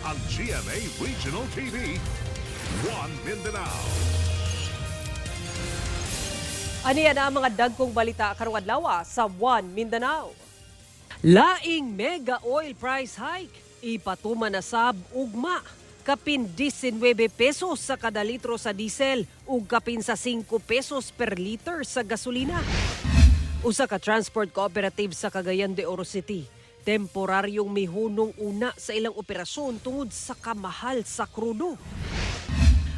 ang GMA Regional TV, One Mindanao. Aniya na ang mga dagkong balita karong adlaw sa One Mindanao. Laing mega oil price hike, ipatuman na sab ugma. Kapin 19 pesos sa kada litro sa diesel ug kapin sa 5 pesos per liter sa gasolina. Usa ka transport cooperative sa Cagayan de Oro City, temporaryong mihunong una sa ilang operasyon tungod sa kamahal sa krudo.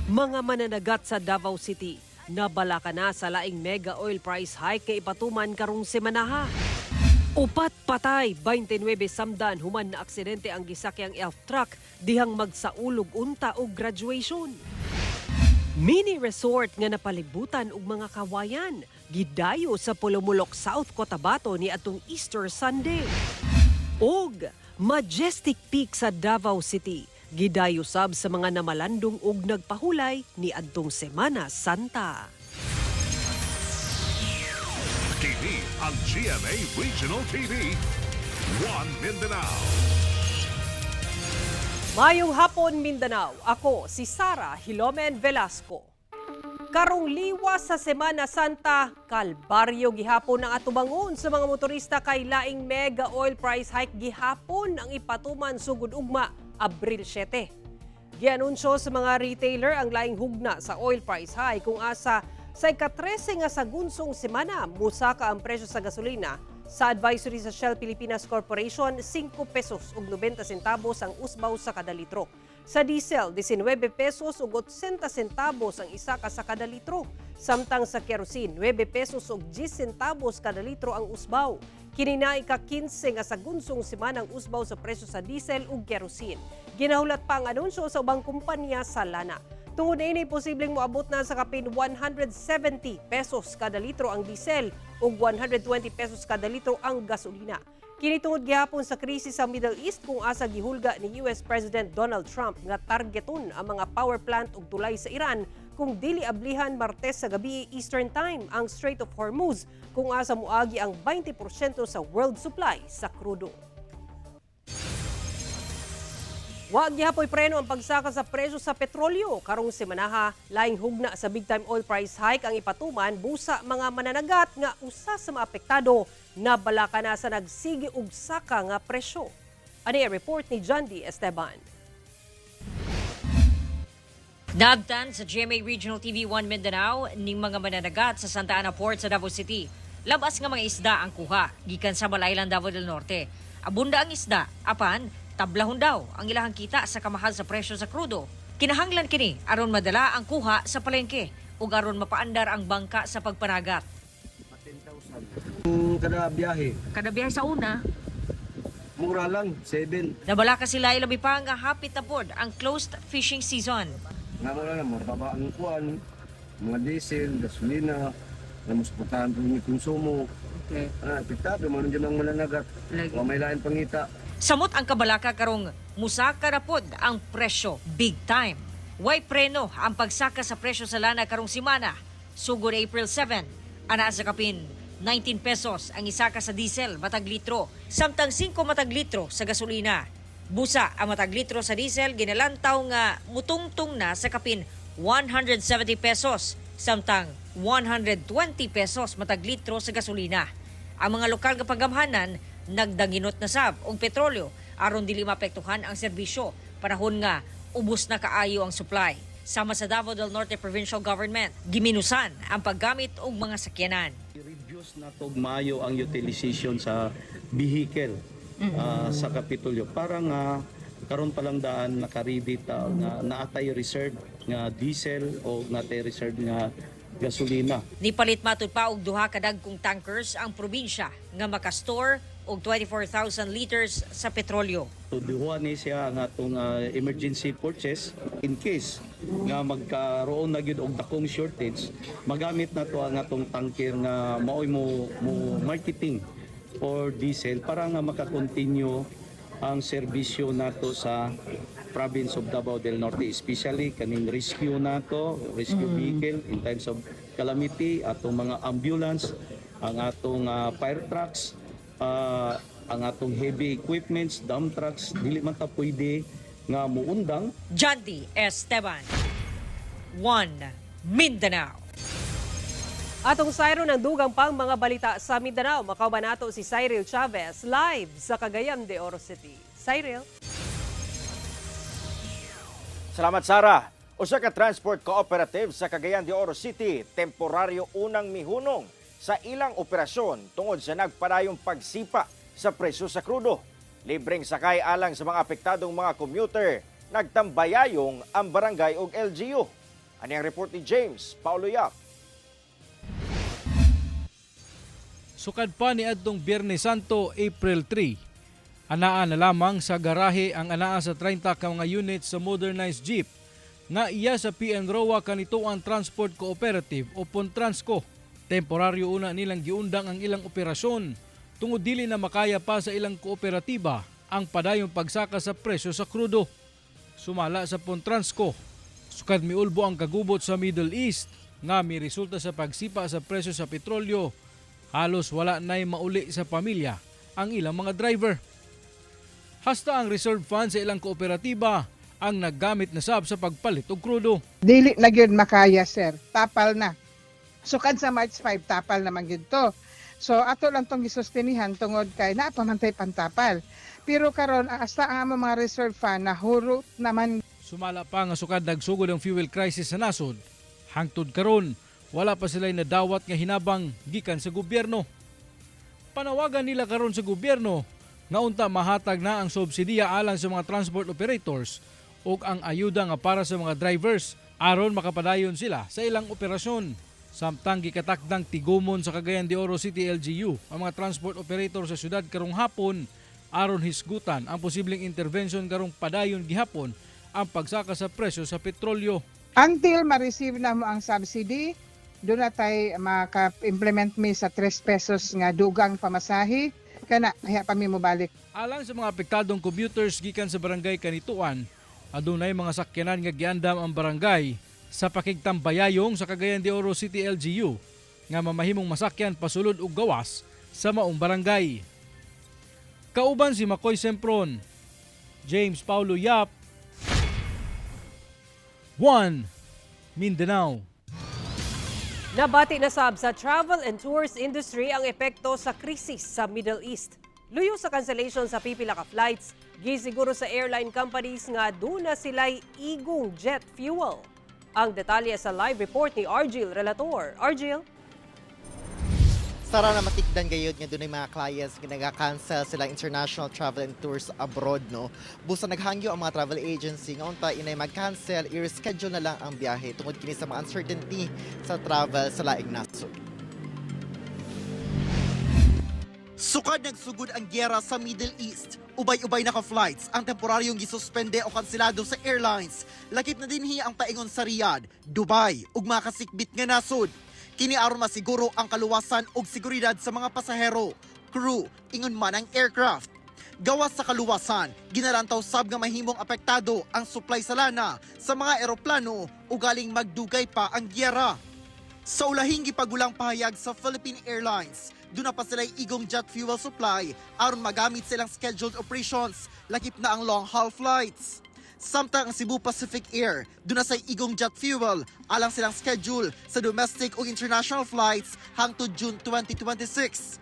Mga mananagat sa Davao City, nabalaka na sa laing mega oil price hike kay ipatuman karong semanaha. Upat patay, 29 samdan human na aksidente ang gisakyang elf truck dihang magsaulog unta og graduation. Mini resort nga napalibutan og mga kawayan, gidayo sa Pulumulok, South Cotabato ni atong Easter Sunday. Og Majestic Peak sa Davao City, gidayo sab sa mga namalandong og nagpahulay ni adtong Semana Santa. Kini ang GMA Regional TV, One Mindanao. Mayong hapon Mindanao, ako si Sara Hilomen Velasco. Karong liwas sa Semana Santa, kalbaryo gihapon ang atubangon sa mga motorista kay laing mega oil price hike gihapon ang ipatuman sugod ugma Abril 7. Gianunsyo sa mga retailer ang laing hugna sa oil price hike kung asa sa ika-13 nga sagunsong semana musaka ang presyo sa gasolina. Sa advisory sa Shell Pilipinas Corporation, 5 pesos ug 90 centavos ang usbaw sa kada litro. Sa diesel, 19 pesos ug 80 centavos ang isa ka sa kada litro. Samtang sa kerosene, 9 pesos ug 10 centavos kada litro ang usbaw. Kini na ika-15 nga sagunsong semana ang usbaw sa presyo sa diesel ug kerosene. Ginahulat pa ang anunsyo sa ubang kumpanya sa lana. Tungod ini posibleng moabot na sa kapin 170 pesos kada litro ang diesel ug 120 pesos kada litro ang gasolina. Kini tungod gihapon sa krisis sa Middle East kung asa gihulga ni US President Donald Trump nga targeton ang mga power plant ug tulay sa Iran kung dili ablihan Martes sa gabi Eastern Time ang Strait of Hormuz kung asa moagi ang 20% sa world supply sa krudo. Wag gihapoy preno ang pagsaka sa presyo sa petrolyo. Karong semanaha, laing hugna sa big time oil price hike ang ipatuman busa mga mananagat nga usa sa maapektado na balaka na sa nagsigi og saka nga presyo. Ani report ni John D. Esteban. Nabtan sa GMA Regional TV 1 Mindanao ning mga mananagat sa Santa Ana Port sa Davao City. Labas nga mga isda ang kuha gikan sa Balaylan, Davao del Norte. Abunda ang isda, apan tablahon daw ang ilahang kita sa kamahal sa presyo sa krudo. Kinahanglan kini aron madala ang kuha sa palengke ug aron mapaandar ang bangka sa pagpanagat. 10,000 kada biyahe. Kada biyahe sa una, Mura lang, 7. nabalaka sila ilabi pa nga hapit na pod ang closed fishing season. Nga mo lang, mababa ang kuwan, mga diesel, gasolina, na mas putahan po yung konsumo. Okay. Apektado, man dyan ang mananagat. O may lain pangita. Samot ang kabalaka karong musaka na pod ang presyo big time. Way preno ang pagsaka sa presyo sa lana karong simana. Sugod April 7, ana sa kapin 19 pesos ang isaka sa diesel matag litro, samtang 5 matag litro sa gasolina. Busa ang matag litro sa diesel ginalantaw nga mutungtong na sa kapin 170 pesos, samtang 120 pesos matag litro sa gasolina. Ang mga lokal nga panggamhanan nagdanginot na sab og petrolyo aron dili maapektuhan ang serbisyo panahon nga ubos na kaayo ang supply. Sama sa Davao del Norte Provincial Government, giminusan ang paggamit og mga sakyanan. I-reduce na tog maayo ang utilization sa vehicle sa Kapitolyo para nga karon pa lang daan naka-ready ta nga naatay reserve nga diesel o naatay reserve nga gasolina. Nipalit matud pa og duha ka dagkong tankers ang probinsya nga makastore og 24,000 liters sa petrolyo. So duha ni siya ang atong emergency purchase in case nga magkaroon na gyud og dakong shortage, magamit na to ang atong tanker nga maoy mo marketing for diesel para nga maka-continue ang serbisyo nato sa province of Davao del Norte, especially kaning rescue nato, rescue vehicle in times of calamity, atong mga ambulance, ang atong fire trucks, ang atong heavy equipments, dump trucks, dili man ta pwede nga muundang Jandy Esteban, One Mindanao. Atong sayro ng dugang pang mga balita sa Mindanao, makabanato si Cyril Chavez live sa Cagayan de Oro City. Cyril? Salamat, Sara. Usa ka transport cooperative sa Cagayan de Oro City, temporaryo unang mihunong sa ilang operasyon tungod sa nagpadayong pagsipa sa presyo sa krudo. Libreng sakay alang sa mga apektadong mga commuter, nagtambayayong ang barangay ug LGU. Ani ang report ni James Paulo Yap. Sukad pa ni adtong Biyernes Santo, April 3. Anaa na lamang sa garahe ang anaa sa 30 ka mga units sa modernized jeep nga iya sa PNROA kanituang Transport Cooperative o Pontransco. Temporaryo una nilang giundang ang ilang operasyon tungod dili na makaya pa sa ilang kooperatiba ang padayong pagsaka sa presyo sa krudo. Sumala sa Pontransco, sukad miulbo ang kagubot sa Middle East nga may resulta sa pagsipa sa presyo sa petrolyo. Halos wala na'y mauli sa pamilya ang ilang mga driver. Hasta ang reserve fund sa ilang kooperatiba ang naggamit na sab sa pagpalit og krudo. Dili na gyud makaya, sir. Tapal na. Sukad sa March 5, tapal naman gyud to. So ato lang tong gisustinihan tungod kay napamantay pantapal. Pero karon hasta ang among mga reserve fund nahuro naman. Sumala pa nga sukad nagsugod ang fuel crisis sa nasod. Hangtod karon wala pa sila'y nadawat nga hinabang gikan sa gobyerno. Panawagan nila karon sa gobyerno nga unta mahatag na ang subsidiya alang sa mga transport operators ug ang ayuda nga para sa mga drivers aron makapadayon sila sa ilang operasyon. Samtang gikatakdang tigumon sa Cagayan de Oro City LGU ang mga transport operator sa syudad karong hapon aron hisgutan ang posibleng intervention karong padayon gihapon ang pagsaka sa presyo sa petrolyo. Until ma-receive na mo ang subsidy, doon na tayo maka-implement mi sa 3 pesos nga dugang pamasahe, kana kaya pa mi mo balik. Alang sa mga apektadong commuters gikan sa barangay Kanituan, adunay mga sakyanan nga giandam ang barangay sa pakigtambayayong sa Cagayan de Oro City LGU nga mamahimong masakyan pasulod og gawas sa maong barangay. Kauban si Makoy Sempron, James Paulo Yap, One Mindanao. Nabati na sab sa travel and tours industry ang epekto sa krisis sa Middle East. Luyo sa cancellation sa pipila ka flights, gisiguro sa airline companies nga duna sila'y igong jet fuel. Ang detalye sa live report ni Argil Relator. Argil? Sara na matikdan gayud nga dunay mga clients nga naga-cancel sila international travel and tours abroad, no. Busa naghangyo ang mga travel agency nga unta inay mag-cancel, i-reschedule na lang ang biyahe tungod kini sa mga uncertainty sa travel sa laing nasod. Sukad nagsugod ang gyera sa Middle East. Ubay-ubay na ka-flights ang temporaryong gisuspende o kanselado sa airlines. Lakip na dinhi ang paingon sa Riyadh, Dubai ug mga kasikbit nga nasod. Kini aron masiguro ang kaluwasan ug seguridad sa mga pasahero, crew, ingon man ang aircraft. Gawas sa kaluwasan, ginalantaw sab nga mahimong apektado ang supply sa lana sa mga eroplano ug galing magdugay pa ang gyera. Sa ulahing gipagulang pahayag sa Philippine Airlines, doon na pa sila igong jet fuel supply aron magamit silang scheduled operations, lakip na ang long-haul flights. Samtang ang Cebu Pacific Air, doon na sa igong jet fuel, alang silang schedule sa domestic o international flights hangtod June 2026.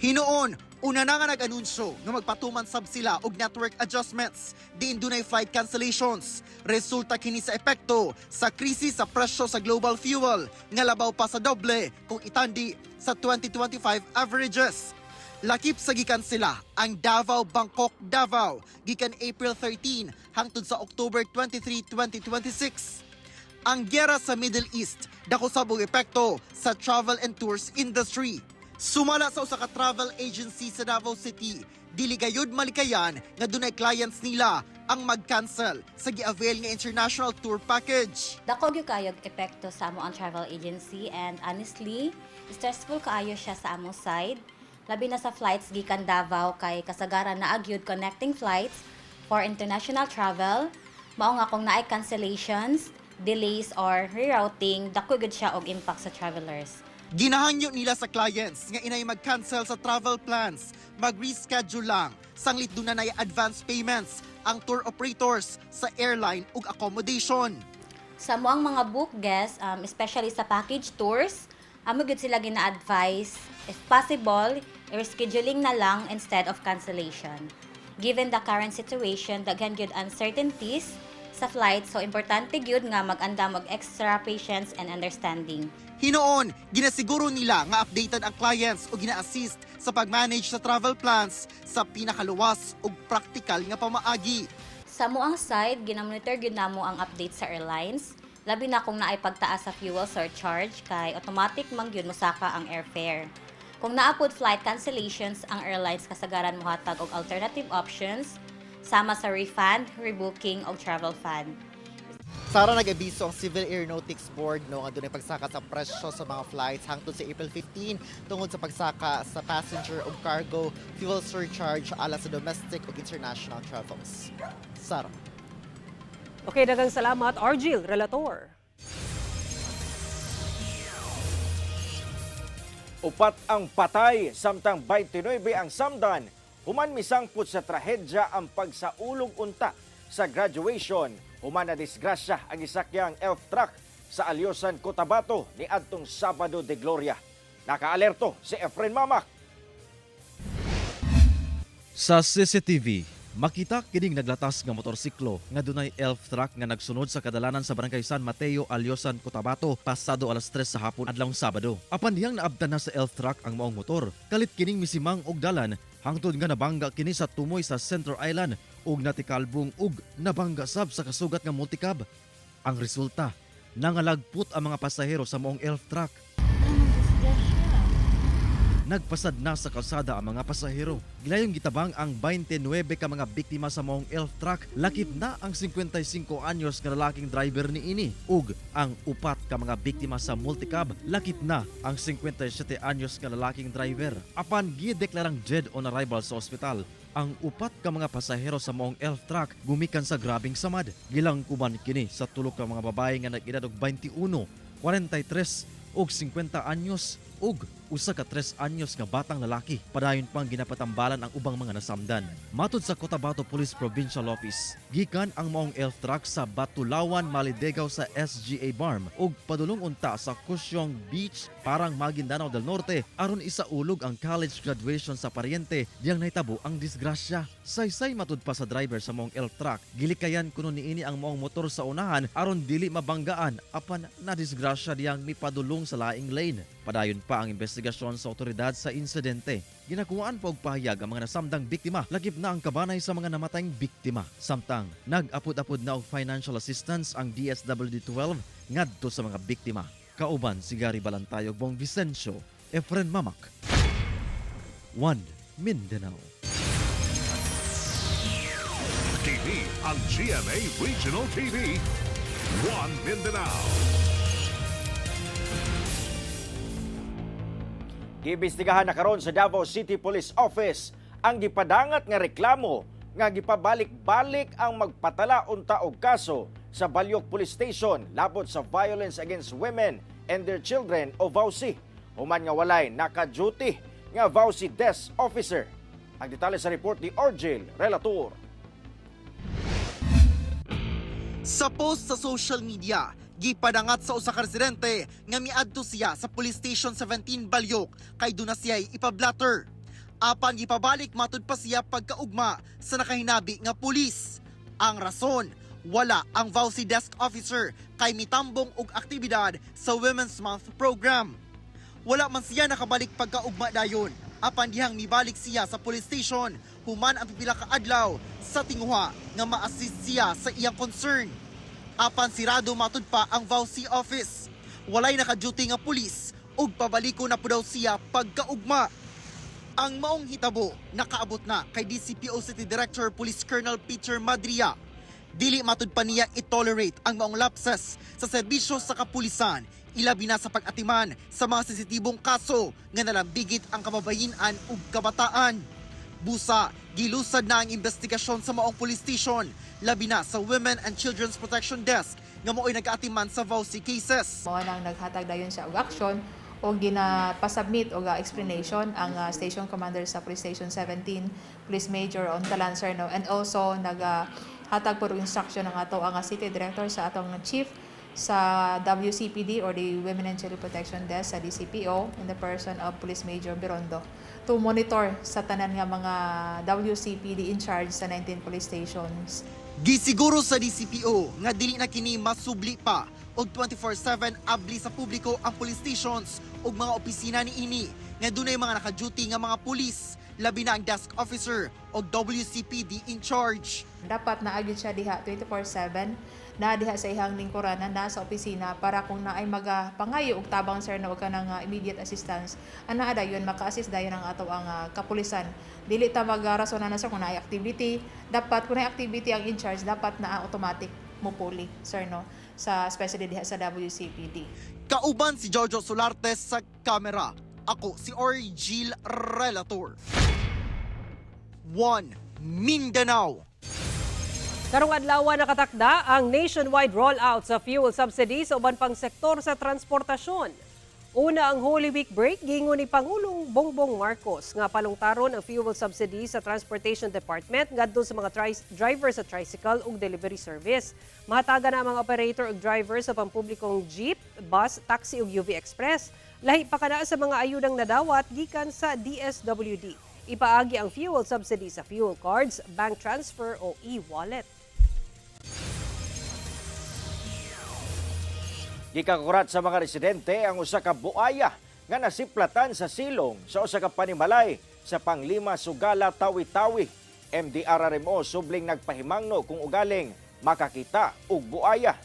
Hinoon, una na nga nag-anunsyo nga magpatuman sab sila og network adjustments, diin dunay flight cancellations. Resulta kini sa epekto sa krisis sa presyo sa global fuel, nga labaw pa sa doble kung itandi sa 2025 averages. Lakip sa gikan sila ang Davao-Bangkok-Davao gikan April 13 hangtod sa October 23, 2026. Ang gyera sa Middle East dako sabog epekto sa travel and tours industry. Sumala sa usa ka travel agency sa Davao City, dili gayud malikayan nga dunay clients nila ang mag-cancel sa gi-avail nga international tour package. Dako gyud kayo epekto sa amo ang travel agency and honestly, stressful kaayo siya sa among side. Labi na sa flights gikan Davao kay kasagaran na agyud connecting flights for international travel. Mao nga kung naay cancellations, delays or rerouting, dako gyud siya og impact sa travelers. Ginahangyo nila sa clients nga inay mag-cancel sa travel plans, mag-reschedule lang, sanglit doon na advance payments ang tour operators sa airline ug accommodation. Sa mo ang mga book guests, especially sa package tours, amo gyud sila gina-advise, if possible, rescheduling na lang instead of cancellation. Given the current situation, daghan gyud uncertainties sa flight, so importante gyud nga mag-anda mag extra patience and understanding. Hinoon, ginasiguro nila nga updated ang clients o gina-assist sa pag-manage sa travel plans sa pinakaluwas ug praktikal nga pamaagi. Sa mo ang side, ginamonitor gyud namo ang update sa airlines, labi na kung naay pagtaas sa fuel surcharge kay automatic man gyud mosaka ang airfare. Kung naapod flight cancellations, ang airlines kasagaran mohatag og alternative options sama sa refund, rebooking o travel fund. Sara, nag-abiso ang Civil Aeronautics Board no nga dunay pagsaka sa presyo sa mga flights hangtod sa April 15 tungod sa pagsaka sa passenger ug cargo fuel surcharge ala sa domestic ug international travels. Sara. Okay, daghang salamat, Argil, relator. Upat ang patay, samtang 29 ang samdan. Human misangput sa trahedya ang pagsaulog unta sa graduation. Human na disgrasya ang isakyang elf truck sa Alyosan, Cotabato ni adtong Sabado de Gloria. Nakaalerto si Efren Mamak. Sa CCTV, makita kining naglatas nga motorsiklo nga dunay elf truck nga nagsunod sa kadalanan sa Barangay San Mateo, Alyosan, Cotabato pasado alas 3 sa hapon adlawng Sabado. Apan diyang naabtan na sa elf truck ang maong motor, kalit kining misimang og dalan hangtod nga nabangga kini sa tumoy sa Center Island ug natikalbong ug nabangga sab sa kasugat nga multicab. Ang resulta, nangalagput ang mga pasahero sa maong elf truck. Nagpasad na sa kalsada ang mga pasahero. Gilayong gitabang ang 29 ka mga biktima sa maong elf truck. Lakip na ang 55 anyos nga lalaking driver ni ini. Ug ang upat ka mga biktima sa multicab. Lakip na ang 57 anyos nga lalaking driver. Apan gideklarang dead on arrival sa ospital. Ang upat ka mga pasahero sa maong elf truck gumikan sa grabing samad. Gilang kuban kini sa tulo ka mga babae nga nag-edad og 21, 43 ug 50 anyos ug usa ka 3 anyos nga batang lalaki. Padayon pang ginapatambalan ang ubang mga nasamdan. Matud sa Cotabato Police Provincial Office, gikan ang maong elf truck sa Batulawan, Malidegaw sa SGA Barm ug padulong unta sa Cusyong Beach, parang Maguindanao del Norte aron isaulog ang college graduation sa paryente diyang nahitabo ang disgrasya. Saysay matud pa sa driver sa maong elf truck, gilikayan kuno niini ang maong motor sa unahan aron dili mabanggaan apan na disgrasya diyang mipadulong sa laing lane. Padayon pa ang investigasyon sa otoridad sa insidente. Ginakuhaan pa og pahayag ang mga nasamdang biktima, lagip na ang kabanay sa mga namatayng biktima. Samtang nag-apod-apod na og financial assistance ang DSWD-12 ngadto sa mga biktima. Kauban si Gary Balantayog, Bong Vicencio, Efren Mamak, One Mindanao. TV ang GMA Regional TV. One Mindanao. Giimbestigahan na karon sa Davao City Police Office ang gipadangat nga reklamo nga gipabalik-balik ang magpatala unta og kaso sa Balyok Police Station labot sa violence against women and their children o VAUSI. Human nga walay naka-duty nga VAUSI Desk Officer. Ang detalye sa report ni Argil, relator. Sa post sa social media, gipadangat sa usa ka residente nga miadto siya sa Police Station 17 Balyok kay duna siya ipablatter. Apan gipabalik matud pa siya pagkaugma sa nakahinabi nga pulis. Ang rason, wala ang VAUSI Desk Officer kay mitambong og aktibidad sa Women's Month program. Wala man siya nakabalik pagkaugma dayon. Apan dihang mibalik siya sa police station, human ang pipila ka adlaw sa tinguha nga ma-assist siya sa iyang concern. Apan sirado matud pa ang VAUSI office. Walay naka-duty nga pulis ug pabaliko na po daw siya pagkaugma. Ang maong hitabo nakaabot na kay DCPO City Director Police Colonel Peter Madria. Dili matud pa niya i-tolerate ang maong lapses sa serbisyo sa kapulisan, ilabi na sa pag-atiman sa mga sensitibong kaso nga nalambigit ang kababayen-an ug kabataan. Busa, gilusad na ang investigasyon sa maong police station, labi na sa Women and Children's Protection Desk nga mao'y nag-atiman sa VAUSI cases. Mao nang naghatag dayon siya og aksyon o ginapasubmit o explanation ang station commander sa Police Station 17, Police Major on Talan, sir, no? And also hatag po instruction ng ato ang city director sa atong chief sa WCPD or the Women and Child Protection Desk sa DCPO in the person of Police Major Birondo to monitor sa tanan nga mga WCPD in charge sa 19 police stations. Gisiguro sa DCPO nga dili na kini masubli pa og 24/7 abli sa publiko ang police stations ug mga opisina niini nga dunay mga naka-duty nga mga pulis, labi na ang desk officer o WCPD in charge. Dapat naagid siya diha 24/7 na diha sa ihang lingkuranan na sa opisina para kung naay magapangayo og tabang, sir, na og kanang immediate assistance ana dayon maka-assist dayon ang ato ang kapulisan. Dili ta magrasonan na, sir, kung naay activity, dapat kung naay activity ang in charge dapat na automatic mo puli, sir, no, sa especially diha sa WCPD. Kauban si Jojo Solartes sa kamera. Ako si Orgil Relator. 1 Mindanao. Karong adlaw nakatakda ang nationwide rollout sa fuel subsidy sa uban pang sektor sa transportasyon. Una ang Holy Week break gingon ni Pangulong Bongbong Marcos nga palungtaron ang fuel subsidy sa Transportation Department ngadto sa mga driver sa tricycle ug delivery service. Mahatagan na ang mga operator ug driver sa pampublikong jeep, bus, taxi ug UV Express. Lahi pa kana sa mga ayudang nadawat gikan sa DSWD. Ipaagi ang fuel subsidy sa fuel cards, bank transfer o e-wallet. Gikakurat sa mga residente ang usa ka buaya nga nasiplatan sa silong sa usa ka panimalay sa Panglima, Sugala, Tawi-Tawi. MDRRMO subling nagpahimangno kung ugaling makakita og buaya.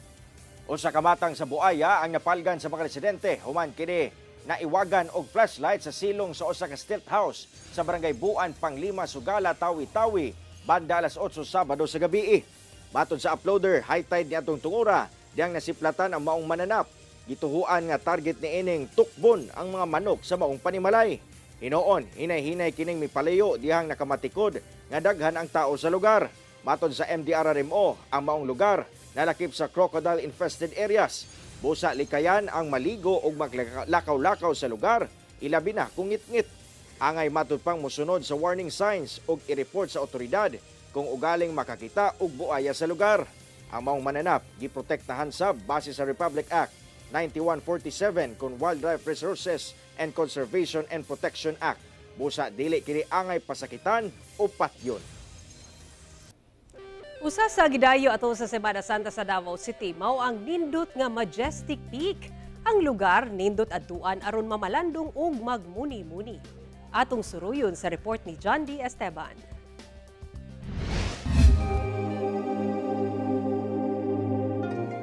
Usa ka matang sa buaya ang napalgan sa mga residente human kini naiwagan og flashlight sa silong sa usa ka stilt house sa Barangay Buan, Panglima, Sugala, Tawi-Tawi banda alas 8 Sabado sa gabi. Matod sa uploader, high tide niadtong tungura diyang nasiplatan ang maong mananap. Gituhuan nga target ni ining tukbon ang mga manok sa maong panimalay. Hinoon, hinay-hinay kining mipalayo dihang nakamatikod nga daghan ang tao sa lugar. Matod sa MDRRMO, ang maong lugar nalakip sa crocodile-infested areas. Busa likayan ang maligo o maglakaw-lakaw sa lugar, ilabi na kung ngit-ngit. Angay matod pang musunod sa warning signs o i-report sa otoridad kung ugaling makakita og buaya sa lugar. Ang maong mananap giprotektahan sa base sa Republic Act 9147 kung Wildlife Resources and Conservation and Protection Act. Busa dili kini angay pasakitan o patyon. Usa sa gidayo ato sa Semana Santa sa Davao City mao ang nindot nga Majestic Peak. Ang lugar nindot adtuan aron mamalandong ug magmuni-muni. Atong suruyon sa report ni John D. Esteban.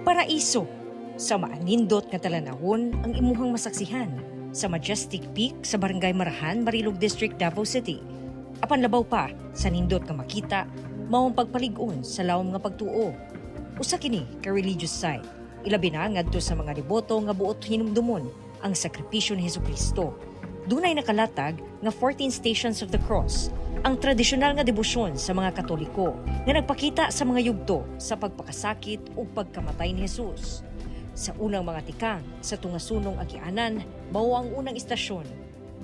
Paraiso sa maanindot nga talanahon ang imuhang masaksihan sa Majestic Peak sa Barangay Marahan, Marilog District, Davao City. Apan labaw pa sa nindot nga makita mao ang pagpalig-on sa lawom nga pagtuo. Usa kini ka religious site. Ilabi na ngadto sa mga deboto nga buot hinumdumon ang sakripisyo ni Hesukristo. Dunay nakalatag nga 14 Stations of the Cross, ang tradisyonal nga debosyon sa mga Katoliko nga nagpakita sa mga yugto sa pagpakasakit ug pagkamatay ni Jesus. Sa unang mga tikang sa tungasunong agianan, mao ang unang istasyon,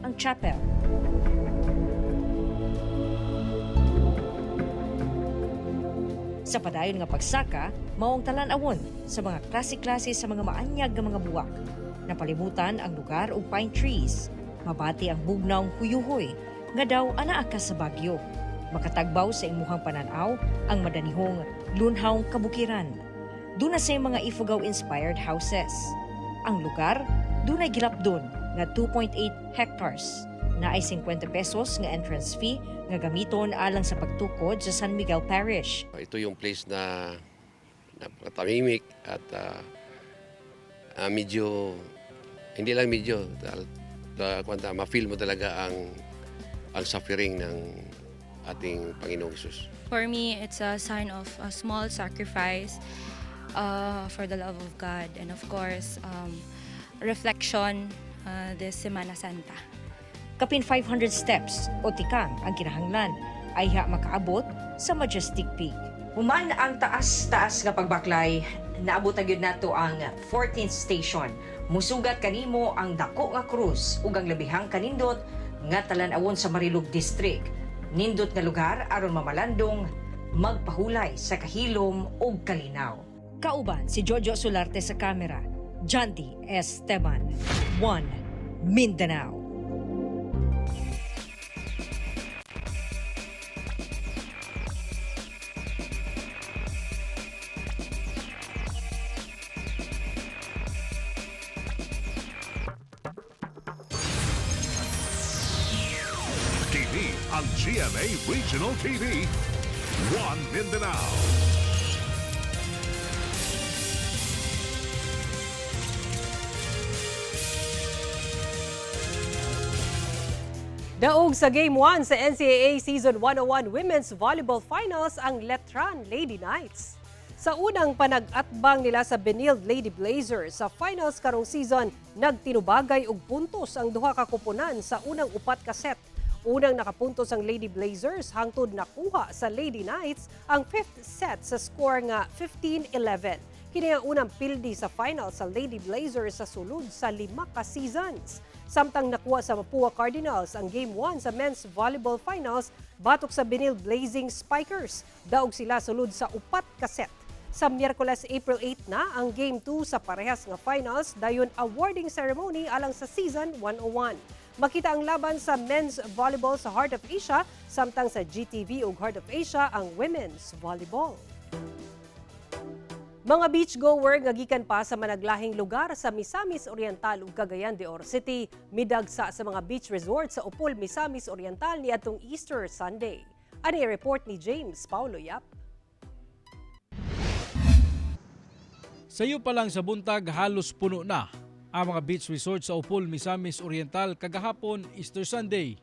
ang chapel. Sa padayon nga pagsaka, mao ang talan-awon sa mga klase-klase sa mga maanyag nga mga buwak. Napalimutan ang lugar og pine trees. Mabati ang bugnawng kuyuhoy nga daw anaa ka sa Bagyo. Makatagbaw sa imuhang pananaw ang madanihong lunhawng kabukiran. Duna sa mga Ifugao-inspired houses. Ang lugar, dunay gilapdon nga 2.8 hectares. Naay 50 pesos nga entrance fee nga gamiton alang sa pagtukod sa San Miguel Parish. Ito yung place na napakatamimik at medyo, hindi lang medyo, ma-feel mo talaga ang suffering ng ating Panginoong Jesus. For me, it's a sign of a small sacrifice for the love of God, and of course, reflection this Semana Santa. Kapin 500 steps o tikang ang kinahanglan ay makaabot sa Majestic Peak. Human ang taas-taas nga pagbaklay, naabot na gyud nato ang 14th station. Musugat kanimo ang dako nga krus ug ang labihang kanindot nga talan-awon sa Marilog District. Nindot nga lugar aron mamalandong magpahulay sa kahilom ug kalinaw. Kauban si Jojo Solarte sa kamera, Jandy Esteban, 1 Mindanao. TV ang GMA Regional TV. 1 Mindanao. Daog sa Game 1 sa NCAA Season 101 Women's Volleyball Finals ang Letran Lady Knights. Sa unang panag-atbang nila sa Benilde Lady Blazers sa finals karong season, nagtinubagay og puntos ang duha ka koponan sa unang upat ka set. Unang nakapuntos ang Lady Blazers hangtod nakuha sa Lady Knights ang 5th set sa score nga 15-11. Kini ang unang pildi sa final sa Lady Blazers sa sulod sa 5 ka seasons. Samtang nakuha sa Mapua Cardinals ang Game 1 sa Men's Volleyball Finals batok sa Benilde Blazing Spikers. Daog sila sulod sa 4 ka set. Sa Miyerkules, April 8 na ang Game 2 sa parehas nga finals dayon awarding ceremony alang sa Season 101. Makita ang laban sa Men's Volleyball sa Heart of Asia, samtang sa GTV ug Heart of Asia ang Women's Volleyball. Mga beachgoer nga gikan pa sa managlahing lugar sa Misamis Oriental ug Cagayan de Oro City, midagsa sa mga beach resort sa Upol, Misamis Oriental niadtong Easter Sunday. Ani report ni James Paulo Yap. Sayo pa lang sa buntag halos puno na ang mga beach resort sa Upol, Misamis Oriental kagahapon Easter Sunday.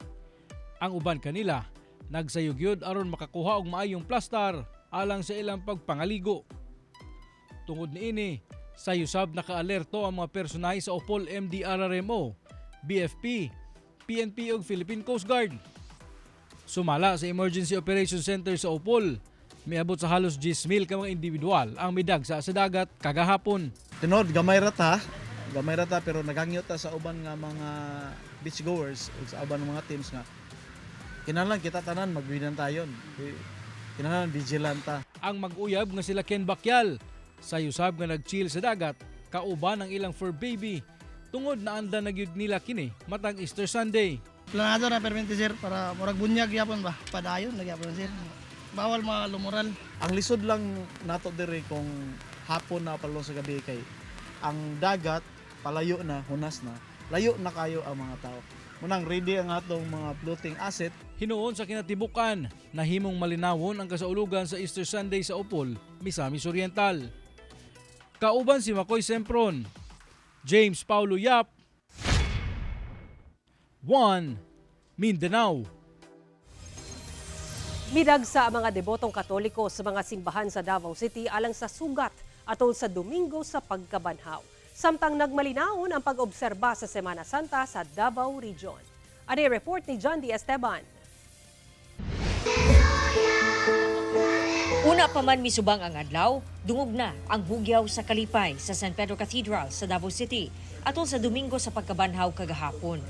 Ang uban kanila nagsayugyod aron makakuha og maayong plastar alang sa ilang pagpangaligo. Tungod niini, sayusab naka-alerto ang mga personahe sa Upol MDRRMO, BFP, PNP ug Philippine Coast Guard. Sumala sa Emergency Operations Center sa Upol, miabot sa halos 10,000 ka mga individual ang midagsa sa dagat kagahapon. Tinod, gamay rata pero naghangyo ta sa uban nga mga beachgoers ug sa uban mga teams nga kinahanglan kita tanan magbinan tayon. Kinahanglan vigilant ta. Ang mag-uyab nga sila Ken Bakyal, sayusab nga nag-chill sa dagat, kauban ang ilang fur baby. Tungod na anda na gyud nila kini matag Easter Sunday. Planado na permente sir para murag bunyag yapon ba padayon nagyapon sir. Bawal mga lumural. Ang lisod lang nato diri kung hapon na palo sa gabi kay ang dagat palayo na, hunas na. Layo na kayo ang mga tao. Munang ready ang atong mga floating asset. Hinuon sa kinatibukan, nahimong malinawon ang kasaulugan sa Easter Sunday sa Upol, Misamis Oriental. Kauban si Makoy Sempron, James Paulo Yap, 1 Mindanao. Midagsa ang mga debotong Katoliko sa mga simbahan sa Davao City alang sa sugat atol sa Domingo sa pagkabanhaw. Samtang nagmalinawon ang pag-obserba sa Semana Santa sa Davao Region. Ani report ni Jandy Esteban. Una pa man misubang ang adlaw, dungog na ang hugyaw sa kalipay sa San Pedro Cathedral sa Davao City atol sa Domingo sa pagkabanhaw kagahapon.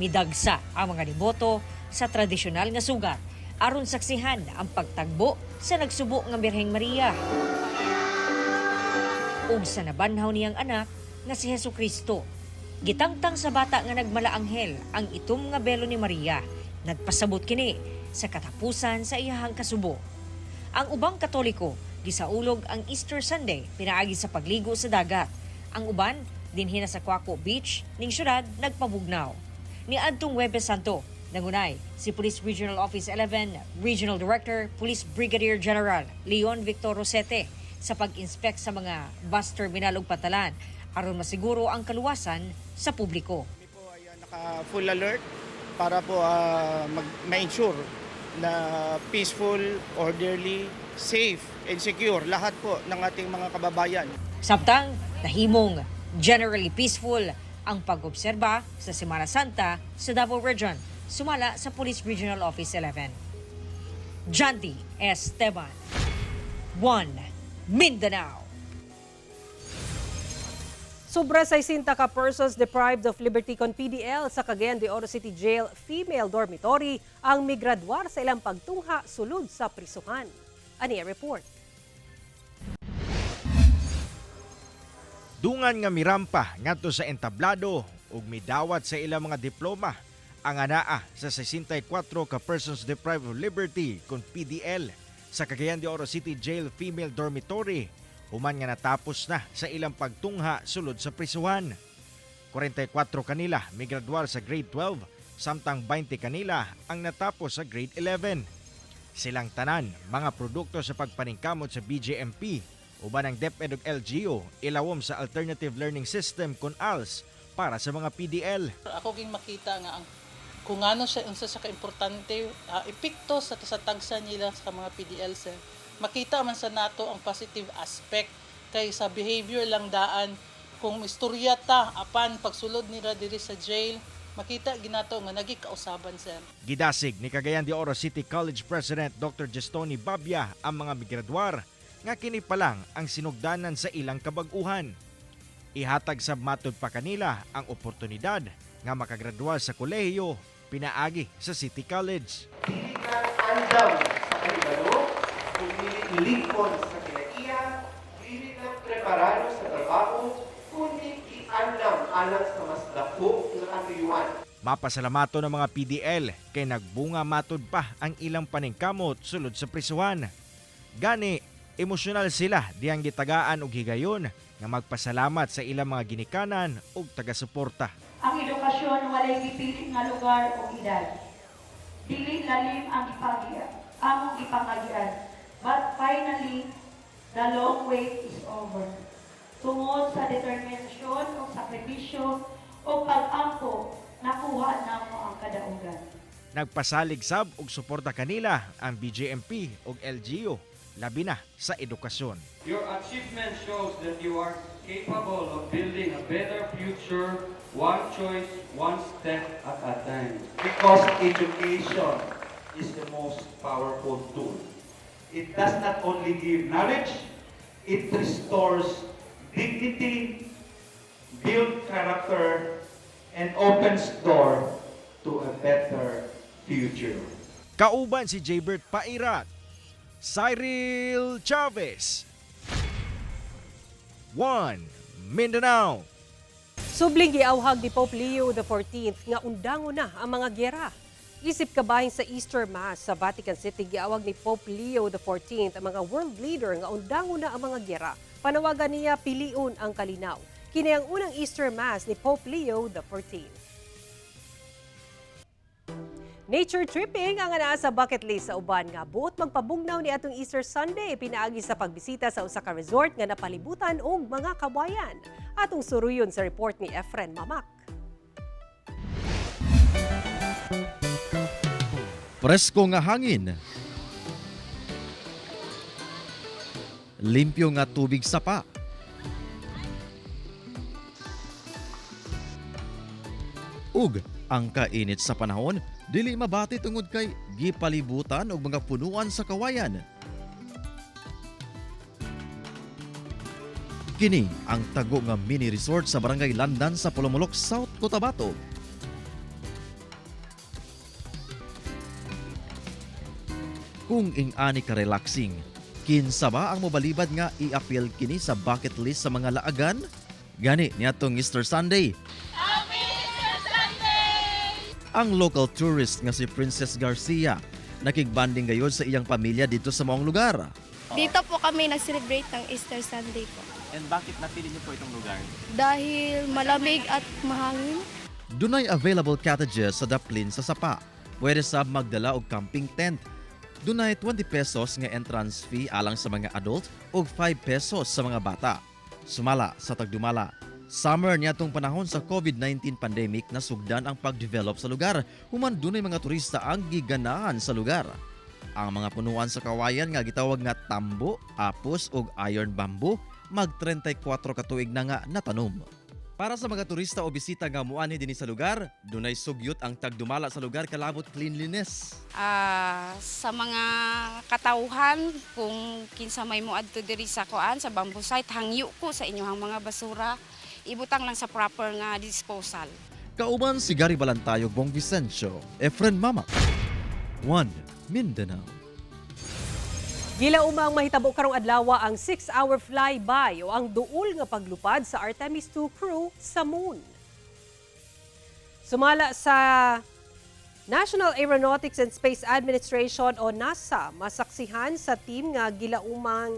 Midagsa ang mga deboto sa tradisyonal nga sugat aron saksihan ang pagtagbo sa nagsubo nga Birheng Maria ug sa nabanhaw niyang anak nga si Hesukristo. Gitangtang sa bata nga nagmalaanghel ang itom nga belo ni Maria. Nagpasabot kini sa katapusan sa iyahang kasubo. Ang ubang Katoliko, gisaulog ang Easter Sunday pinaagi sa pagligo sa dagat. Ang uban dinhi na sa Quaco Beach ning syudad nagpabugnaw. Niadtong Huwebes Santo, nangunay si Police Regional Office 11 Regional Director Police Brigadier General Leon Victor Rosete sa pag-inspect sa mga bus terminal ug patalan aron masiguro ang kaluwasan sa publiko. Kami po ay naka-full alert para po ma-ensure na peaceful, orderly, safe, and secure lahat po ng ating mga kababayan. Samtang nahimong generally peaceful ang pag-obserba sa Semana Santa sa Davao Region, sumala sa Police Regional Office 11. Jandy Esteban, One Mindanao. Sobra 60 ka persons deprived of liberty kon PDL sa Cagayan de Oro City Jail female dormitory ang migradwar sa ilang pagtungha sulod sa prisuhan. Ani report. Dungan nga mirampa ngadto sa entablado ug midawat sa ilang mga diploma ang anaa sa 64 ka persons deprived of liberty kon PDL sa Cagayan de Oro City Jail female dormitory. Human nga natapos na sa ilang pagtungha sulod sa prisuhan. 44 kanila may graduar sa grade 12, samtang 20 kanila ang natapos sa grade 11. Silang tanan, mga produkto sa pagpaningkamot sa BJMP, uban ang DepEd ug LGU, ilawom sa Alternative Learning System kun ALS para sa mga PDL. Ako ging makita nga ang kung ano siya unsa sa kaimportante epekto sa tagsa nila sa mga PDL sir. Makita man sa nato ang positive aspect kay sa behavior lang daan kung istorya ta apan pagsulod nila diri sa jail makita ginato nga nagikausaban sir. Gidasig ni Cagayan de Oro City College President Dr. Gestoni Babia ang mga migraduar nga kini pa lang ang sinugdanan sa ilang kabag-uhan. Ihatag sa matud pa kanila ang oportunidad nga makagraduar sa kolehiyo pinaagi sa City College. Andam sa kanibalo, kundi lingkod sa kinaiya, dili lang preparado sa trabaho, kundi iandam alang sa mas dako nga katuyuan. Mapasalamato ng mga PDL kay nagbunga matud pa ang ilang paningkamot sulod sa prisuhan. Gani, emosyonal sila diyang gitagaan og higayon nga magpasalamat sa ilang mga ginikanan ug taga-suporta. Ang edukasyon walay gipili nga lugar o edad. Dili lalim ang among ipangagian. But finally, the long wait is over. Tungod sa determinasyon o sakripisyo o pag-ampo, nakuha namo ang kadaugan. Nagpasalig sab og suporta kanila ang BJMP ug LGU labi na sa edukasyon. Your achievement shows that you are capable of building a better future, one choice, one step at a time. Because education is the most powerful tool. It does not only give knowledge, it restores dignity, builds character, and opens door to a better future. Kauban si Jaybert Pairat, Cyril Chavez, One Mindanao. Subling giawhag ni Pope Leo XIV nga undangon na ang mga gyera. Isip kabahin sa Easter Mass sa Vatican City, giawag ni Pope Leo XIV ang mga world leader nga undangon na ang mga gyera. Panawagan niya piliun ang kalinaw. Kini ang unang Easter Mass ni Pope Leo XIV. Nature tripping ang anaa sa bucket list sa uban nga buot magpabugnaw ni atong Easter Sunday pinaagi sa pagbisita sa usa ka resort nga napalibutan og mga kabayan. Atong suruyon sa report ni Efren Mamak. Presko nga hangin. Limpyo nga tubig sapa. Ug ang kainit sa panahon, dili mabati tungod kay gipalibutan og mga punuan sa kawayan. Kini ang tago nga mini resort sa Barangay Landan sa Polomolok, South Cotabato. Kung ing-ani ka relaxing, kinsa ba ang mobalibad nga i-appeal kini sa bucket list sa mga laagan? Gani niadtong Easter Sunday. Ang local tourist nga si Princess Garcia nakigbanding gayod sa iyang pamilya dito sa maong lugar. Dito po kami nag-celebrate ng Easter Sunday po. And bakit napili niyo po itong lugar? Dahil malamig at mahangin. Dunay available cottages sa daplin sa Sapa. Pwede sab magdala og camping tent. Dunay 20 pesos nga entrance fee alang sa mga adult ug 5 pesos sa mga bata. Sumala sa tagdumala. Summer niadtong panahon sa COVID-19 pandemic nasugdan ang pag-develop sa lugar, human dunay mga turista ang giganahan sa lugar. Ang mga punuan sa kawayan nga gitawag nga tambo, apos ug iron bamboo mag 34 ka tuig na nga natanom. Para sa mga turista o bisita nga muanhi dinhi sa lugar, dunay sugyot ang tagdumala sa lugar kalabot cleanliness. Sa mga katauhan, kung kinsa may moadto diri sa kuan sa bamboo site, hangyo ko sa inyong mga basura, ibutang lang sa proper nga disposal. Kauban si Gary Balantayo, Bong Vicencio, Efren Mama, One Mindanao. Gilaumang mahitabo karong adlaw ang 6-hour flyby o ang duol nga paglupad sa Artemis II crew sa moon. Sumala sa National Aeronautics and Space Administration o NASA, masaksihan sa team nga gilaumang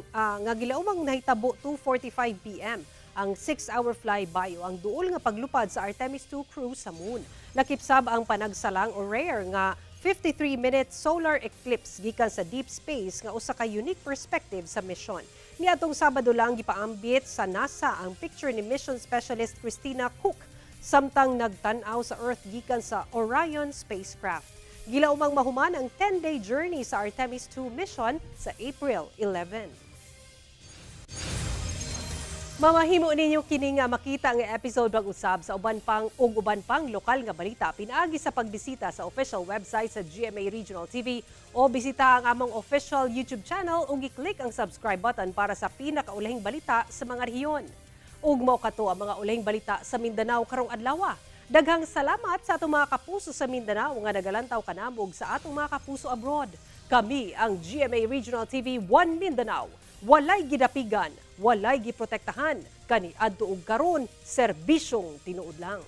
nahitabo 2:45 PM ang 6-hour flyby o ang duol nga paglupad sa Artemis II crew sa moon. Lakipsab ang panagsalang o rare nga 53-minute solar eclipse gikan sa deep space nga usa ka unique perspective sa mission. Niadtong Sabado lang gipaambit sa NASA ang picture ni mission specialist Christina Cook samtang nagtan-aw sa Earth gikan sa Orion spacecraft. Gilaumang mahuman ang 10-day journey sa Artemis II mission sa April 11. Mamahimo ninyo kini nga makita ang episode pag-usab sa uban pang lokal nga balita pinaagi sa pagbisita sa official website sa GMA Regional TV o bisita ang among official YouTube channel ug i-click ang subscribe button para sa pinakaulahing balita sa mga rehiyon. Ug mao kato ang mga ulahing balita sa Mindanao karong adlaw. Daghang salamat sa atong mga kapuso sa Mindanao nga nagalantaw kanamog sa atong mga kapuso abroad. Kami ang GMA Regional TV 1 Mindanao. Walay gidapigan, walay giprotektahan, kani adto ug karon serbisyong tinuod lang.